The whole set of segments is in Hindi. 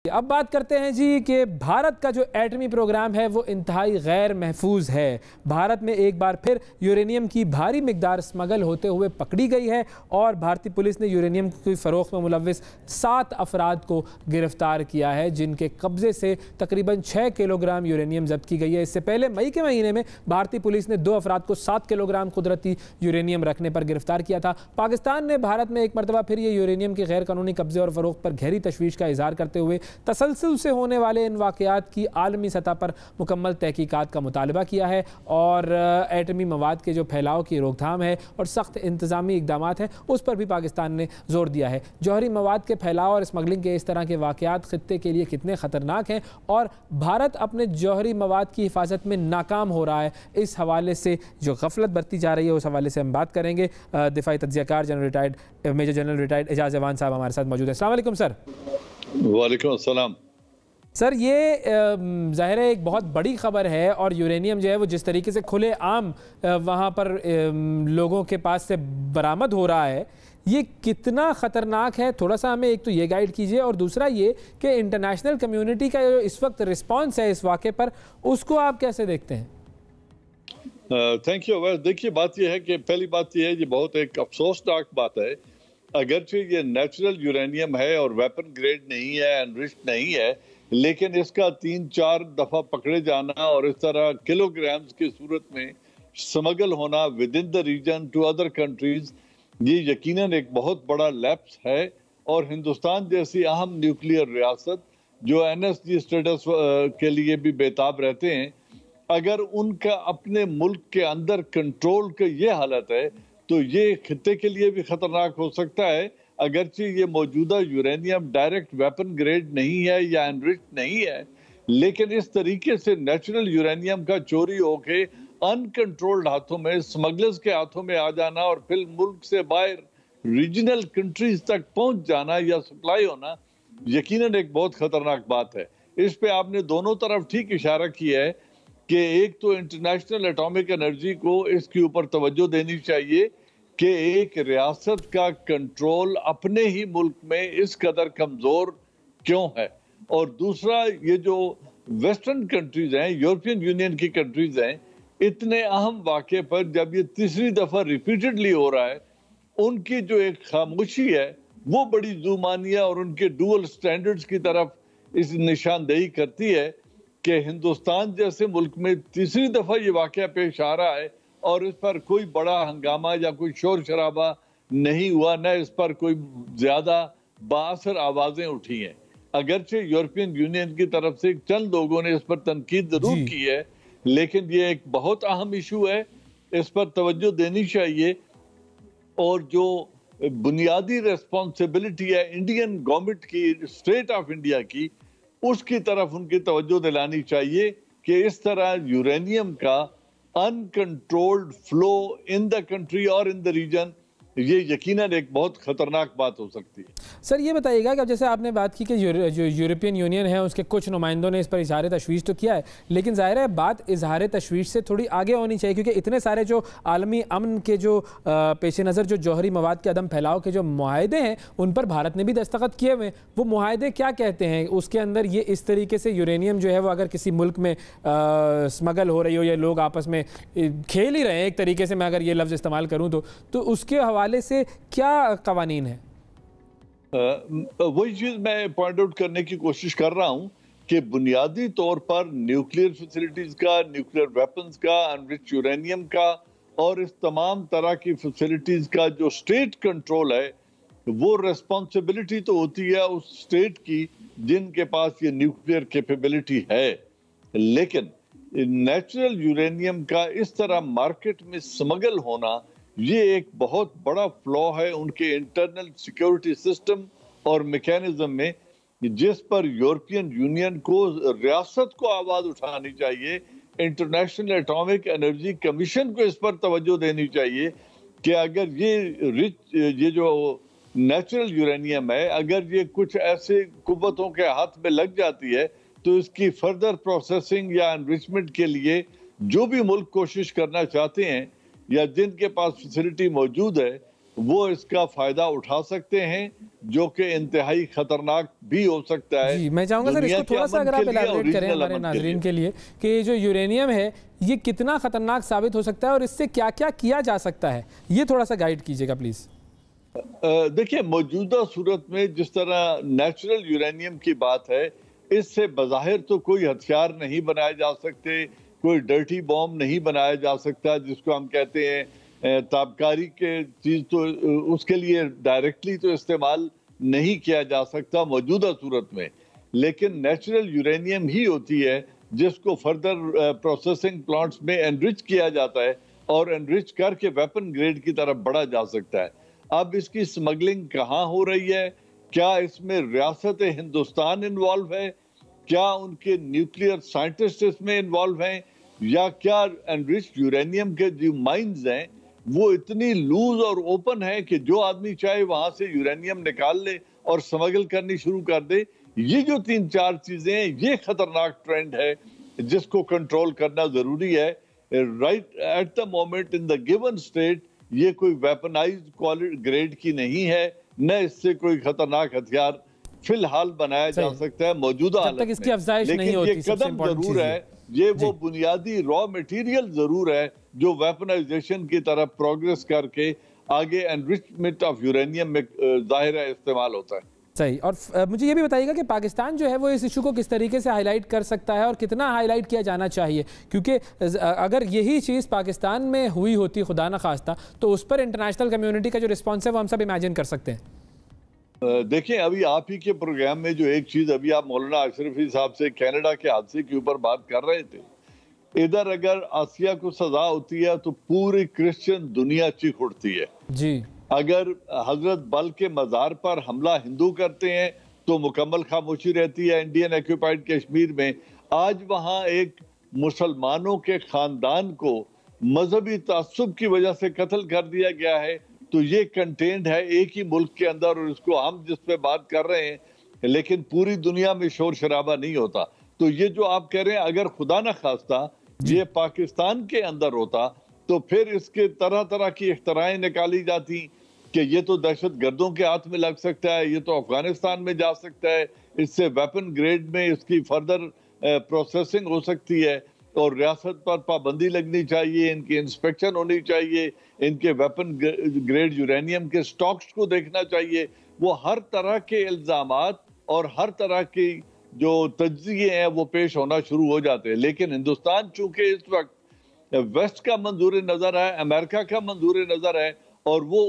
अब बात करते हैं जी कि भारत का जो एटमी प्रोग्राम है वो इंतहाई गैर महफूज है। भारत में एक बार फिर यूरेनियम की भारी मिकदार स्मगल होते हुए पकड़ी गई है और भारतीय पुलिस ने यूरेनियम की फ़रोख्त में मुलव्विस 7 अफराद को गिरफ्तार किया है, जिनके कब्जे से तकरीबन 6 किलोग्राम यूरेनियम जब्त की गई है। इससे पहले मई के महीने में भारतीय पुलिस ने 2 अफराद को 7 किलोग्राम कुदरती यूरेनियम रखने पर गिरफ्तार किया था। पाकिस्तान ने भारत में एक मरतबा फिर ये यूरेनियम के गैर कानूनी कब्जे और फ़रोख्त पर गहरी तशवीश का इजहार करते हुए तसलसल से होने वाले इन वाक़यात की आलमी सतह पर मुकम्मल तहकीकात का मुतालबा किया है और एटमी मवाद के जो फैलाव की रोकथाम है और सख्त इंतज़ामी इकदाम हैं उस पर भी पाकिस्तान ने जोर दिया है। जौहरी मवाद के फैलाव और स्मगलिंग के इस तरह के वाक़यात ख़ित्ते के लिए कितने ख़तरनाक हैं और भारत अपने जौहरी मवाद की हिफाजत में नाकाम हो रहा है, इस हवाले से जो गफलत बरती जा रही है उस हवाले से हम बात करेंगे। दिफाई तज्ज़ियाकार मेजर जनरल रिटायर्ड एजाज जवान साहब हमारे साथ मौजूद है। अस्सलाम वालेकुम सर। वालेकुम अस्सलाम। सर, ये ज़ाहिर है एक बहुत बड़ी ख़बर है और यूरेनियम जो है वो जिस तरीके से खुले आम वहाँ पर लोगों के पास से बरामद हो रहा है, ये कितना ख़तरनाक है, थोड़ा सा हमें एक तो ये गाइड कीजिए और दूसरा ये कि इंटरनेशनल कम्युनिटी का जो इस वक्त रिस्पॉन्स है इस वाक़े पर, उसको आप कैसे देखते हैं? Thank you. देखिए, बात यह है कि पहली बात यह है, ये बहुत एक अफसोसनाक बात है। अगरचे ये नेचुरल यूरेनियम है और वेपन ग्रेड नहीं है, एनरिच्ड नहीं है, लेकिन इसका 3-4 दफा पकड़े जाना और इस तरह किलोग्राम्स की सूरत में स्मगल होना within the region to other countries, ये यकीनन एक बहुत बड़ा लैप्स है। और हिंदुस्तान जैसी अहम न्यूक्लियर रियासत जो NSG स्टेटस के लिए भी बेताब रहते हैं, अगर उनका अपने मुल्क के अंदर कंट्रोल की ये हालत है तो ये खित्ते के लिए भी खतरनाक हो सकता है। अगरचे ये मौजूदा यूरेनियम डायरेक्ट वेपन ग्रेड नहीं है या एनरिच्ड नहीं है, लेकिन इस तरीके से नेचुरल यूरेनियम का चोरी होके अनकंट्रोल्ड हाथों में, स्मगलर्स के हाथों में आ जाना और फिर मुल्क से बाहर रीजनल कंट्रीज तक पहुंच जाना या सप्लाई होना, यकीनन एक बहुत खतरनाक बात है। इस पे आपने दोनों तरफ ठीक इशारा किया है कि एक तो इंटरनेशनल एटॉमिक एनर्जी को इसके ऊपर तवज्जो देनी चाहिए कि एक रियासत का कंट्रोल अपने ही मुल्क में इस कदर कमजोर क्यों है, और दूसरा ये जो वेस्टर्न कंट्रीज हैं, यूरोपियन यूनियन की कंट्रीज हैं, इतने अहम वाक़े पर जब ये तीसरी दफा रिपीटेडली हो रहा है, उनकी जो एक खामोशी है वो बड़ी जुमानिया और उनके डुअल स्टैंडर्ड्स की तरफ इस निशानदेही करती है कि हिंदुस्तान जैसे मुल्क में तीसरी दफा ये वाक़या पेश आ रहा है और इस पर कोई बड़ा हंगामा या कोई शोर शराबा नहीं हुआ, न इस पर कोई ज्यादा बाअसर आवाजें उठी हैं। अगरचे यूरोपियन यूनियन की तरफ से चंद लोगों ने इस पर तनकीद जरूर की है, लेकिन ये एक बहुत अहम इशू है, इस पर तवज्जो देनी चाहिए। और जो बुनियादी रेस्पॉन्सिबिलिटी है इंडियन गवर्नमेंट की, स्टेट ऑफ इंडिया की, उसकी तरफ उनकी तवज्जो दिलानी चाहिए कि इस तरह यूरेनियम का uncontrolled flow in the country और इन द रीजन, ये यकीनन एक बहुत खतरनाक बात हो सकती है। सर, ये बताइएगा कि जैसे आपने बात की कि जो यूरोपियन यूनियन है उसके कुछ नुमाइंदों ने इस पर इजहार तशवीश तो किया है, लेकिन ज़ाहिर है बात इजहार तशवीश से थोड़ी आगे होनी चाहिए, क्योंकि इतने सारे जो आलमी अमन के जो पेश नज़र जो जौहरी मवाद के अदम फैलाव के जो मुआहदे हैं उन पर भारत ने भी दस्तखत किए हुए, वो मुआहदे क्या कहते हैं? उसके अंदर ये इस तरीके से यूरेनियम जो है वो अगर किसी मुल्क में स्मगल हो रही हो या लोग आपस में खेल ही रहे हैं एक तरीके से, मैं अगर ये लफ्ज़ इस्तेमाल करूँ तो उसके हवाले से क्या कवानीन है? वही चीज मैं पॉइंट आउट करने की कोशिश कर रहा हूं कि बुनियादी तौर पर न्यूक्लियर फैसिलिटीज का, न्यूक्लियर वेपन्स का, एनरिच्ड यूरेनियम का और इस तमाम तरह की फैसिलिटीज का जो स्टेट कंट्रोल है, वो रेस्पॉन्सिबिलिटी तो होती है उस स्टेट की जिनके पास ये न्यूक्लियर कैपेबिलिटी है। लेकिन नेचुरल यूरेनियम का इस तरह मार्केट में स्मगल होना, ये एक बहुत बड़ा फ्लॉ है उनके इंटरनल सिक्योरिटी सिस्टम और मैकेनिज्म में, जिस पर यूरोपियन यूनियन को, रियासत को आवाज उठानी चाहिए। इंटरनेशनल एटॉमिक एनर्जी कमीशन को इस पर तवज्जो देनी चाहिए कि अगर ये जो नेचुरल यूरेनियम है, अगर ये कुछ ऐसे कुव्वतों के हाथ में लग जाती है तो इसकी फर्दर प्रोसेसिंग या एनरिचमेंट के लिए जो भी मुल्क कोशिश करना चाहते हैं या जिनके पास फैसिलिटी मौजूद है, वो इसका फायदा उठा सकते हैं, जो कि इंतहाई खतरनाक भी हो सकता है। जी, मैं चाहूंगा सर इसको थोड़ा सा अगर आप एलाबोरेट करें हमारे नाजरीन के लिए कि जो यूरेनियम है ये कितना खतरनाक साबित हो सकता है और इससे क्या क्या किया जा सकता है, ये थोड़ा सा गाइड कीजिएगा प्लीज। देखिए, मौजूदा सूरत में जिस तरह नेचुरल यूरेनियम की बात है, इससे बज़ाहिर तो कोई हथियार नहीं बनाए जा सकते, कोई डर्टी बॉम्ब नहीं बनाया जा सकता, जिसको हम कहते हैं ताबकारी के चीज, तो उसके लिए डायरेक्टली तो इस्तेमाल नहीं किया जा सकता मौजूदा सूरत में। लेकिन नेचुरल यूरेनियम ही होती है जिसको फर्दर प्रोसेसिंग प्लांट्स में एनरिच किया जाता है और एनरिच करके वेपन ग्रेड की तरफ बढ़ा जा सकता है। अब इसकी स्मगलिंग कहाँ हो रही है? क्या इसमें रियासत हिंदुस्तान इन्वॉल्व है? क्या उनके न्यूक्लियर साइंटिस्ट इसमें इन्वॉल्व हैं? या क्या एनरिच यूरेनियम के जो माइंस हैं वो इतनी लूज और ओपन है कि जो आदमी चाहे वहां से यूरेनियम निकाल ले और स्मगल करनी शुरू कर दे? ये जो 3-4 चीजें हैं, ये खतरनाक ट्रेंड है जिसको कंट्रोल करना जरूरी है। Right at the moment in the given state ये कोई वेपनाइज्ड ग्रेड की नहीं है, न इससे कोई खतरनाक हथियार फिलहाल बनाया जा सकता है मौजूदा हालत में। इसकी अफजाइश नहीं होती, ये कदम जरूर है, ये वो बुनियादी रॉ मटेरियल जरूर है जो वेपनाइजेशन की तरफ प्रोग्रेस करके आगे एनरिचमेंट ऑफ यूरेनियम में जाहिर है इस्तेमाल होता है। सही। और मुझे ये भी बताइएगा कि पाकिस्तान जो है वो इस इशू को किस तरीके से हाईलाइट कर सकता है और कितना हाईलाइट किया जाना चाहिए, क्योंकि अगर यही चीज़ पाकिस्तान में हुई होती खुदा न खास्ता तो उस पर इंटरनेशनल कम्युनिटी का जो रिस्पॉन्स है वो हम सब इमेजिन कर सकते हैं। देखिए, अभी आप ही के प्रोग्राम में जो एक चीज अभी आप मौलाना अशरफी साहब से कनाडा के हादसे के ऊपर बात कर रहे थे, इधर अगर आसिया को सजा होती है तो पूरी क्रिश्चियन दुनिया चीख उठती है जी। अगर हजरत बल के मजार पर हमला हिंदू करते हैं तो मुकम्मल खामोशी रहती है इंडियन ऑक्यूपाइड कश्मीर में। आज वहां एक मुसलमानों के खानदान को मजहबी तासुब की वजह से कत्ल कर दिया गया है, तो ये कंटेंट है एक ही मुल्क के अंदर और इसको हम जिस पे बात कर रहे हैं, लेकिन पूरी दुनिया में शोर शराबा नहीं होता। तो ये जो आप कह रहे हैं, अगर खुदा न खास्ता ये पाकिस्तान के अंदर होता तो फिर इसके तरह तरह की इख्तराएं निकाली जाती कि ये तो दहशत गर्दों के हाथ में लग सकता है, ये तो अफगानिस्तान में जा सकता है, इससे वेपन ग्रेड में इसकी फर्दर प्रोसेसिंग हो सकती है और रियासत पर पाबंदी लगनी चाहिए, इनकी इंस्पेक्शन होनी चाहिए, इनके वेपन ग्रेड यूरेनियम के स्टॉक्स को देखना चाहिए। वो हर तरह के इल्जामात और हर तरह की जो तज्जिए हैं वो पेश होना शुरू हो जाते हैं। लेकिन हिंदुस्तान चूंकि इस वक्त वेस्ट का मंजूर नजर है, अमेरिका का मंजूर नजर है और वो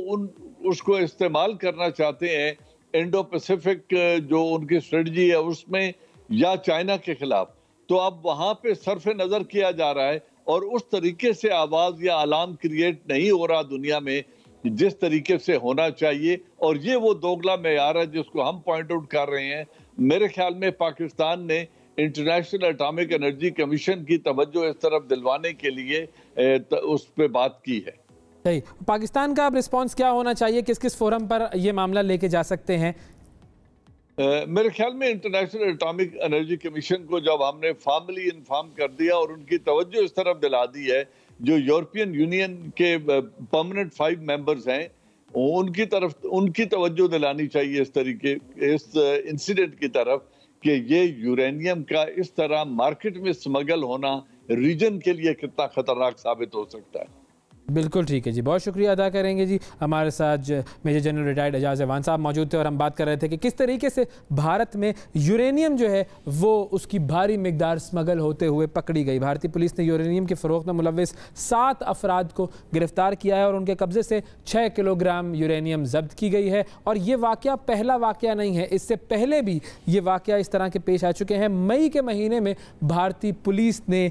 उसको इस्तेमाल करना चाहते हैं इंडो पैसिफिक जो उनकी स्ट्रेटजी है उसमें या चाइना के खिलाफ, तो अब वहां पे सरफ नजर किया जा रहा है और उस तरीके से आवाज या अलार्म क्रिएट नहीं हो रहा दुनिया में जिस तरीके से होना चाहिए। और ये वो दोगला मेयार है जिसको हम पॉइंट आउट कर रहे हैं। मेरे ख्याल में पाकिस्तान ने इंटरनेशनल एटॉमिक एनर्जी कमीशन की तवज्जो इस तरफ दिलवाने के लिए उस पर बात की है। सही। पाकिस्तान का अब रिस्पॉन्स क्या होना चाहिए, किस किस फोरम पर ये मामला लेके जा सकते हैं? मेरे ख्याल में इंटरनेशनल एटॉमिक एनर्जी कमीशन को जब हमने फॉर्मली इन्फॉर्म कर दिया और उनकी तवज्जो इस तरफ दिला दी है, जो यूरोपियन यूनियन के परमानेंट 5 मेंबर्स हैं उनकी तरफ उनकी तवज्जो दिलानी चाहिए इस इंसिडेंट की तरफ कि ये यूरेनियम का इस तरह मार्केट में स्मगल होना रीजन के लिए कितना खतरनाक साबित हो सकता है। बिल्कुल ठीक है जी, बहुत शुक्रिया अदा करेंगे जी। हमारे साथ major general retired Ejaz Awan साहब मौजूद थे और हम बात कर रहे थे कि किस तरीके से भारत में यूरेनियम जो है वो उसकी भारी मिकदार स्मगल होते हुए पकड़ी गई। भारतीय पुलिस ने यूरेनियम के फ़रोख्त में मुलव्विस 7 अफराद को गिरफ्तार किया है और उनके कब्जे से 6 किलोग्राम यूरेनियम जब्त की गई है। और ये वाक़या पहला वाक़या नहीं है, इससे पहले भी ये वाक़या इस तरह के पेश आ चुके हैं। मई के महीने में भारतीय पुलिस ने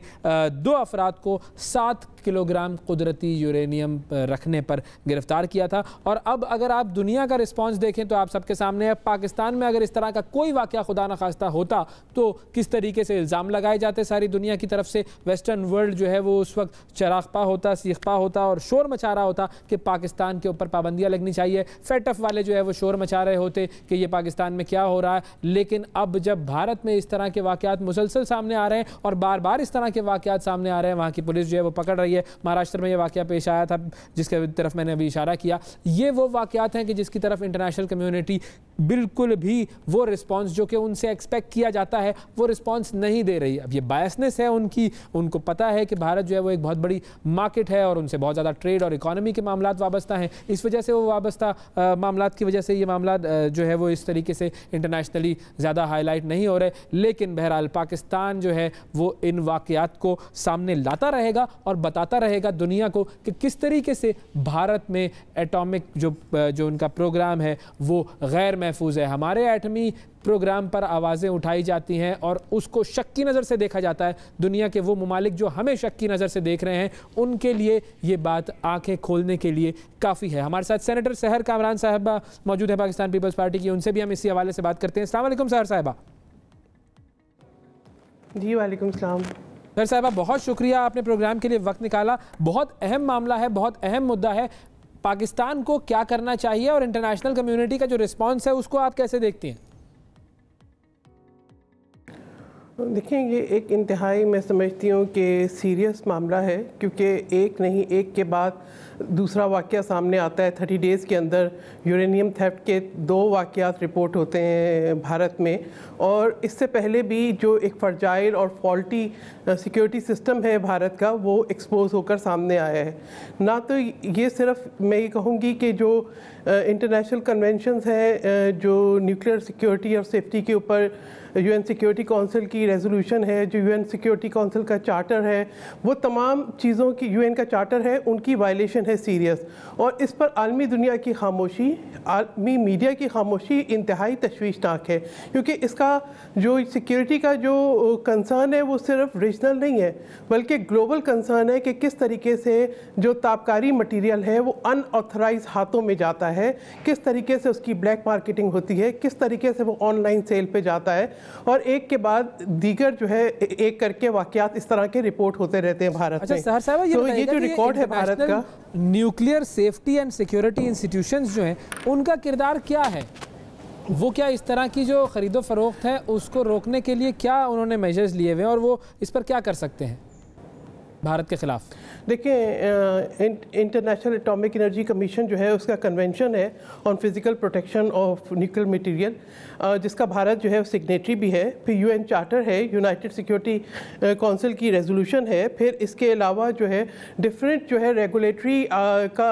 2 अफराद को 7 किलोग्राम कुदरती यूरेनियम रखने पर गिरफ्तार किया था। और अब अगर आप दुनिया का रिस्पांस देखें तो आप सबके सामने है, पाकिस्तान में अगर इस तरह का कोई वाक़या खुदा न खास्ता होता तो किस तरीके से इल्ज़ाम लगाए जाते सारी दुनिया की तरफ से। वेस्टर्न वर्ल्ड जो है वो उस वक्त चरागपा होता, सीखपा होता और शोर मचा रहा होता कि पाकिस्तान के ऊपर पाबंदियाँ लगनी चाहिए। फेटफ वाले जो है वो शोर मचा रहे होते कि ये पाकिस्तान में क्या हो रहा है। लेकिन अब जब भारत में इस तरह के वाक़यात मुसलसल सामने आ रहे हैं और बार बार इस तरह के वाक़यात सामने आ रहे हैं, वहाँ की पुलिस जो है वो पकड़ रही है। महाराष्ट्र में ये वाक़या पेश आया था, जिसके तरफ मैंने अभी इशारा किया, ये वो वाक़यात हैं कि जिसकी तरफ इंटरनेशनल कम्युनिटी बिल्कुल भी वो रिस्पांस जो कि उनसे एक्सपेक्ट किया जाता है वो रिस्पांस नहीं दे रही। अब ये बायसनेस है उनकी, उनको पता है कि भारत जो है वो एक बहुत बड़ी मार्केट है और उनसे बहुत ज़्यादा ट्रेड और इकोनॉमी के मामलात वाबस्ता हैं, इस वजह से वो वाबस्ता मामलात की वजह से ये मामलात जो है वो इस तरीके से इंटरनेशनली ज़्यादा हाईलाइट नहीं हो रहे। लेकिन बहरहाल पाकिस्तान जो है वो इन वाक़यात को सामने लाता रहेगा और बताता रहेगा दुनिया को कि किस तरीके से भारत में एटॉमिक जो उनका प्रोग्राम है वो गैर महफूज है। हमारे एटमी प्रोग्राम पर आवाज़ें उठाई जाती हैं और उसको शक की नज़र से देखा जाता है। दुनिया के वो ममालिक जो हमें शक की नज़र से देख रहे हैं उनके लिए ये बात आंखें खोलने के लिए काफ़ी है। हमारे साथ सेनेटर सहर कामरान साहबा मौजूद है पाकिस्तान पीपल्स पार्टी की, उनसे भी हम इसी हवाले से बात करते हैं। अस्सलाम वालेकुम सहर साहबा। जी वालेकुम सलाम। सहर साहबा, बहुत शुक्रिया, आपने प्रोग्राम के लिए वक्त निकाला। बहुत अहम मामला है, बहुत अहम मुद्दा है। पाकिस्तान को क्या करना चाहिए और इंटरनेशनल कम्युनिटी का जो रिस्पॉन्स है उसको आप कैसे देखती हैं? देखिए, ये एक इंतहाई मैं समझती हूँ कि सीरियस मामला है, क्योंकि एक नहीं एक के बाद दूसरा वाक़या सामने आता है। 30 डेज़ के अंदर यूरेनियम थेफ्ट के 2 वाक़यात रिपोर्ट होते हैं भारत में, और इससे पहले भी जो एक फर्जाइल और फॉल्टी सिक्योरिटी सिस्टम है भारत का वो एक्सपोज होकर सामने आया है। ना तो ये सिर्फ मैं ये कहूँगी कि जो इंटरनेशनल कन्वेंशंस हैं जो न्यूक्लियर सिक्योरिटी और सेफ्टी के ऊपर यूएन सिक्योरिटी काउंसिल की रेजोल्यूशन है, जो यूएन सिक्योरिटी काउंसिल का चार्टर है, वो तमाम चीज़ों की यूएन का चार्टर है, उनकी वायलेशन है सीरियस। और इस पर आलमी दुनिया की खामोशी, आलमी मीडिया की खामोशी इंतहाई तशवीशनाक है, क्योंकि इसका जो सिक्योरिटी का जो कंसर्न है वो सिर्फ रीजनल नहीं है बल्कि ग्लोबल कंसर्न है कि किस तरीके से जो ताबकारी मटीरियल है वो अनऑथराइज हाथों में जाता है, किस तरीके से उसकी ब्लैक मार्केटिंग होती है, किस तरीके से वो ऑनलाइन सेल पे जाता है, और एक के बाद दीगर जो है एक करके वाकयात इस तरह के रिपोर्ट होते रहते हैं भारत में। सहर साहब, तो ये जो रिकॉर्ड है भारत का, nuclear safety and security institutions जो हैं उनका किरदार क्या है? वो क्या इस तरह की जो खरीदो फरोख्त है उसको रोकने के लिए क्या उन्होंने मेजर्स लिए हुए हैं और वो इस पर क्या कर सकते हैं भारत के खिलाफ? देखिए, इंटरनेशनल एटॉमिक एनर्जी कमीशन जो है उसका कन्वेंशन है on physical protection of nuclear material, जिसका भारत जो है सिग्नेटरी भी है। फिर यूएन चार्टर है, यूनाइटेड सिक्योरिटी काउंसिल की रेजोल्यूशन है। फिर इसके अलावा जो है डिफरेंट जो है रेगुलेटरी का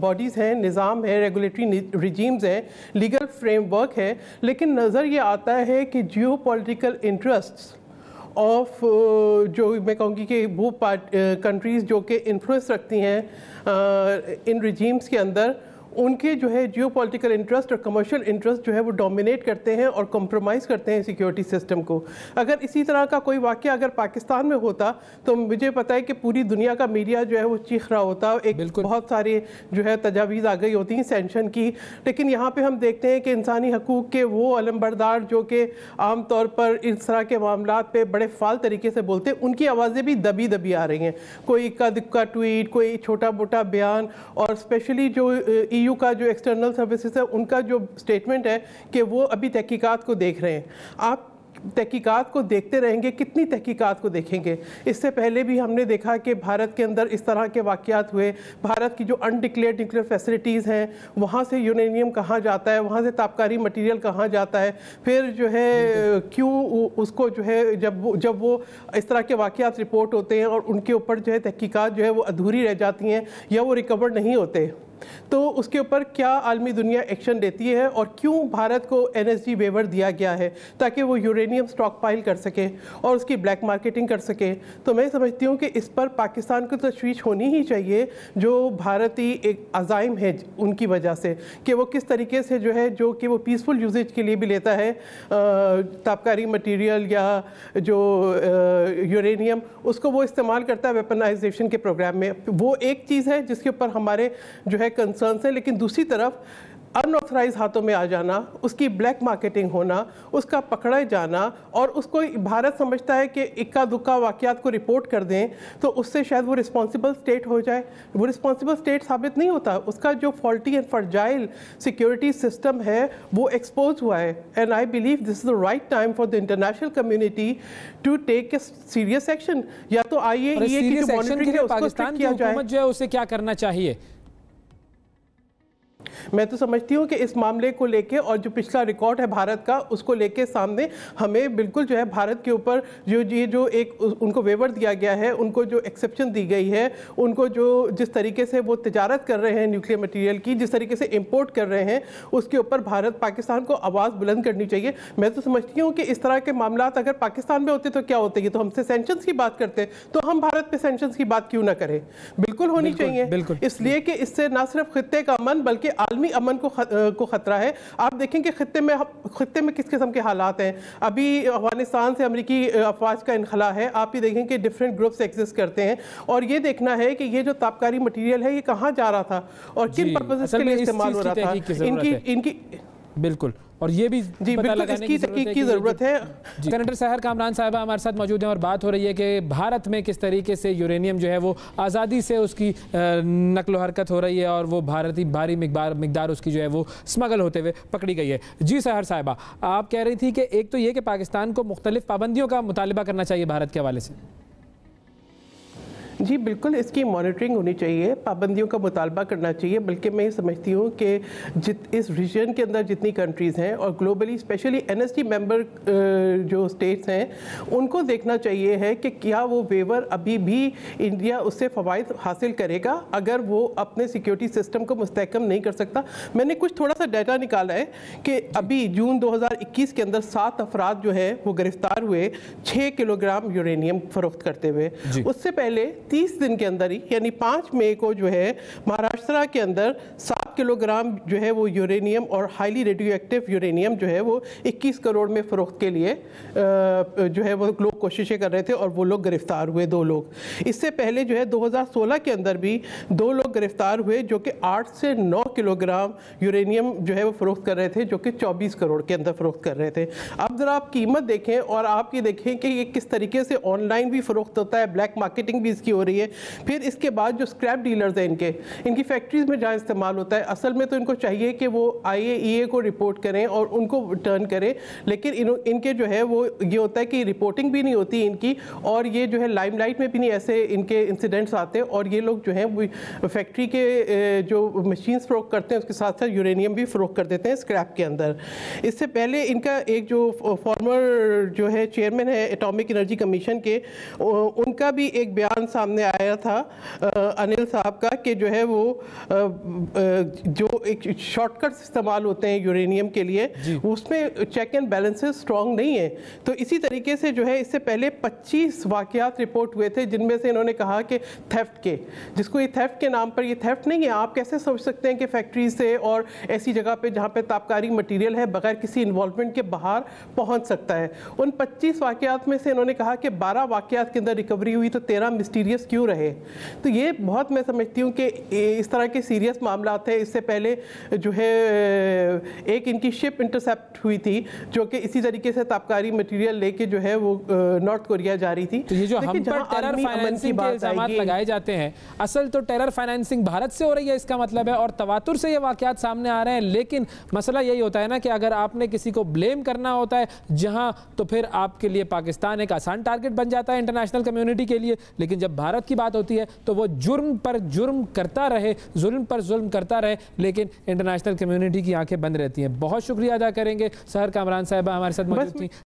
बॉडीज़ हैं, निज़ाम है, रेगुलेटरी रिजीम्स हैं, लीगल फ्रेमवर्क है। लेकिन नज़र ये आता है कि जियो पॉलिटिकल इंटरेस्ट्स ऑफ जो मैं कहूँगी कि वो कंट्रीज़ जो कि इन्फ्लुएंस रखती हैं इन रिजीम्स के अंदर, उनके जो है जियोपॉलिटिकल इंटरेस्ट और कमर्शियल इंटरेस्ट जो है वो डोमिनेट करते हैं और कॉम्प्रोमाइज़ करते हैं सिक्योरिटी सिस्टम को। अगर इसी तरह का कोई वाक़या अगर पाकिस्तान में होता तो मुझे पता है कि पूरी दुनिया का मीडिया जो है वो चीख रहा होता, एक बहुत सारे जो है तजावीज़ आ गई होती हैं सैंक्शन की। लेकिन यहाँ पर हम देखते हैं कि इंसानी हकूक़ के वो अलमबरदार जो कि आम तौर पर इस तरह के मामलात पर बड़े फाल तरीके से बोलते हैं, उनकी आवाज़ें भी दबी दबी आ रही हैं। कोई इक्का दुक्का ट्वीट, कोई छोटा मोटा बयान, और स्पेशली जो EU का जो एक्सटर्नल सर्विसेज है उनका जो स्टेटमेंट है कि वो अभी तहकीकात को देख रहे हैं। आप तहकीकात को देखते रहेंगे, कितनी तहकीकात को देखेंगे? इससे पहले भी हमने देखा कि भारत के अंदर इस तरह के वाक़यात हुए। भारत की जो अनडिक्लेयर्ड न्यूक्लियर फैसिलिटीज़ हैं वहाँ से यूरेनियम कहाँ जाता है, वहाँ से ताबकारी मटेरियल कहाँ जाता है, फिर जो है क्यों उसको जो है जब वो इस तरह के वाक़यात रिपोर्ट होते हैं और उनके ऊपर जो है तहकीकात जो है वो अधूरी रह जाती हैं या वो रिकवर नहीं होते, तो उसके ऊपर क्या आलमी दुनिया एक्शन लेती है और क्यों भारत को NSG वेवर दिया गया है ताकि वो यूरेनियम स्टॉक पाइल कर सके और उसकी ब्लैक मार्केटिंग कर सके। तो मैं समझती हूँ कि इस पर पाकिस्तान को तशवीश होनी ही चाहिए, जो भारतीय एक अज़ाइम है उनकी वजह से, कि वो किस तरीके से जो है जो कि वो पीसफुल यूजेज के लिए भी लेता है ताबकारी मटीरियल या जो यूरेनियम, उसको वो इस्तेमाल करता है वेपनाइजेशन के प्रोग्राम में। वो एक चीज़ है जिसके ऊपर हमारे जो है कंसर्न्स है। लेकिन दूसरी तरफ अनऑथराइज हाथों में आ जाना, उसकी ब्लैक मार्केटिंग होना, उसका पकड़े जाना, और उसको भारत समझता है कि इक्का दुक्का वाक़यात को रिपोर्ट कर दें तो उससे शायद वो रिस्पॉन्सिबल स्टेट हो जाए। वो रिस्पॉन्सिबल स्टेट साबित नहीं होता, उसका जो faulty and fragile security system है वो एक्सपोज हुआ है। And I believe this is the right time for the international community to take a serious action. या तो IAEA की जो मॉनिटरिंग है उसको स्ट्रिक्ट किया जाए। जो है उसे क्या करना चाहिए? मैं तो समझती हूँ कि इस मामले को लेके और जो पिछला रिकॉर्ड है भारत का उसको लेके सामने हमें बिल्कुल जो है भारत के ऊपर जो एक उनको वेवर दिया गया है, उनको जो एक्सेप्शन दी गई है, उनको जो जिस तरीके से वो तिजारत कर रहे हैं न्यूक्लियर मटेरियल की, जिस तरीके से इंपोर्ट कर रहे हैं, उसके ऊपर भारत पाकिस्तान को आवाज़ बुलंद करनी चाहिए। मैं तो समझती हूँ कि इस तरह के मामला अगर पाकिस्तान में होते तो क्या होते हैं, तो हमसे सेंक्शंस की बात करते, तो हम भारत पे सेंक्शंस की बात क्यों ना करें? बिल्कुल होनी चाहिए, इसलिए कि इससे ना सिर्फ खित्ते का अमन बल्कि आलमी अमन को खतरा है। आप देखें कि खित्ते में किस किस्म के हालात हैं। अभी अफगानिस्तान से अमेरिकी अफवाज का इनखला है, आप ही देखें कि डिफरेंट ग्रुप्स एग्जिस्ट करते हैं, और ये देखना है कि ये जो ताबकारी मटेरियल है ये कहाँ जा रहा था और किन पर्पसेस के लिए इस्तेमाल हो रहा था। इनकी बिल्कुल, और ये भी पता लगाने की ज़रूरत है। सेनेटर सहर कामरान साहिबा हमारे साथ मौजूद हैं और बात हो रही है कि भारत में किस तरीके से यूरेनियम जो है वो आज़ादी से उसकी नकलो हरकत हो रही है और वो भारतीय भारी मिकदार उसकी जो है वो स्मगल होते हुए पकड़ी गई है। जी सहर साहिबा, आप कह रही थी कि एक तो ये कि पाकिस्तान को मुख्तलिफ पाबंदियों का मुतालबा करना चाहिए भारत के हवाले से। जी बिल्कुल, इसकी मॉनिटरिंग होनी चाहिए, पाबंदियों का मुतालबा करना चाहिए। बल्कि मैं ये समझती हूँ कि इस रीजन के अंदर जितनी कंट्रीज़ हैं और ग्लोबली स्पेशली NST मेंबर जो स्टेट्स हैं उनको देखना चाहिए है कि क्या वो वेवर अभी भी इंडिया उससे फ़वाइद हासिल करेगा अगर वो अपने सिक्योरिटी सिस्टम को मुस्तहकम नहीं कर सकता। मैंने कुछ थोड़ा सा डाटा निकाला है कि अभी जून 2021 के अंदर 7 अफराद जो है वो गिरफ्तार हुए 6 किलोग्राम यूरेनियम फरोख्त करते हुए। उससे पहले 30 दिन के अंदर ही यानी 5 मई को जो है महाराष्ट्र के अंदर 7 किलोग्राम जो है वो यूरेनियम और हाईली रेडियो एक्टिव यूरेनियम जो है वो 21 करोड़ में फ़रोख्त के लिए जो है वो लोग कोशिशें कर रहे थे और वो लोग गिरफ्तार हुए 2 लोग। इससे पहले जो है 2016 के अंदर भी 2 लोग गिरफ्तार हुए जो कि 8 से 9 किलोग्राम यूरेनियम जो है वो फ़रोख्त कर रहे थे, जो कि 24 करोड़ के अंदर फ़रोख्त कर रहे थे। अब ज़रा आप कीमत देखें और आप ये देखें कि ये किस तरीके से ऑनलाइन भी फ़रोख्त होता है, ब्लैक मार्केटिंग भी इसकी हो रही है। फिर इसके बाद जो स्क्रैप डीलर्स हैं इनकी फैक्ट्रीज में जहाँ इस्तेमाल होता है, असल में तो इनको चाहिए कि वो IAEA को रिपोर्ट करें और उनको रिटर्न करें, लेकिन इनके जो है वो ये होता है कि रिपोर्टिंग भी नहीं होती इनकी, और ये जो है लाइमलाइट में भी नहीं ऐसे इनके इंसिडेंट्स आते, और ये लोग जो हैं वो फैक्ट्री के जो मशीन्स फ़रोख्त करते हैं उसके साथ साथ यूरेनियम भी फ़रोख्त कर देते हैं स्क्रैप के अंदर। इससे पहले इनका एक जो फॉर्मर जो है चेयरमैन है एटॉमिक एनर्जी कमीशन के, उनका भी एक बयान सामने आया था अनिल साहब का कि जो है वो जो एक शॉर्टकट्स इस्तेमाल होते हैं यूरेनियम के लिए उसमें चेक एंड बैलेंसेस स्ट्रॉन्ग नहीं है। तो इसी तरीके से जो है इससे पहले 25 वाक़यात रिपोर्ट हुए थे जिनमें से इन्होंने कहा कि थेफ्ट के, जिसको ये थेफ्ट के नाम पर, ये थेफ्ट नहीं है। आप कैसे सोच सकते हैं कि फैक्ट्री से और ऐसी जगह पे जहाँ पे ताबकारी मटेरियल है बगैर किसी इन्वॉल्वमेंट के बाहर पहुँच सकता है। उन 25 वाक़यात में से इन्होंने कहा कि 12 वाक़यात के अंदर रिकवरी हुई तो 13 मिस्टीरियस क्यों रहे। तो ये बहुत, मैं समझती हूँ कि इस तरह के सीरियस मामला थे। इससे पहले जो है एक इनकी शिप इंटरसेप्ट हुई थी जो कि इसी तरीके से ताबकारी मटेरियल लेके जो है वो नॉर्थ कोरिया जा रही थी। तो ये जो हम पर टेरर फाइनेंसिंग के इल्जाम लगाए जाते हैं, असल तो टेरर फाइनेंसिंग भारत से हो रही है इसका मतलब है, और तवातुर से ये वाकयात सामने आ रहे हैं। लेकिन मसला यही होता है ना कि अगर आपने किसी को ब्लेम करना होता है जहां, तो फिर आपके लिए पाकिस्तान एक आसान टारगेट बन जाता है इंटरनेशनल कम्युनिटी के लिए। लेकिन जब भारत की बात होती है तो वो जुर्म पर जुर्म करता रहे, जुल्म पर जुल्म करता रहे, लेकिन इंटरनेशनल कम्युनिटी की आंखें बंद रहती हैं। बहुत शुक्रिया अदा करेंगे सहर कामरान साहिबा हमारे साथ मौजूद थी।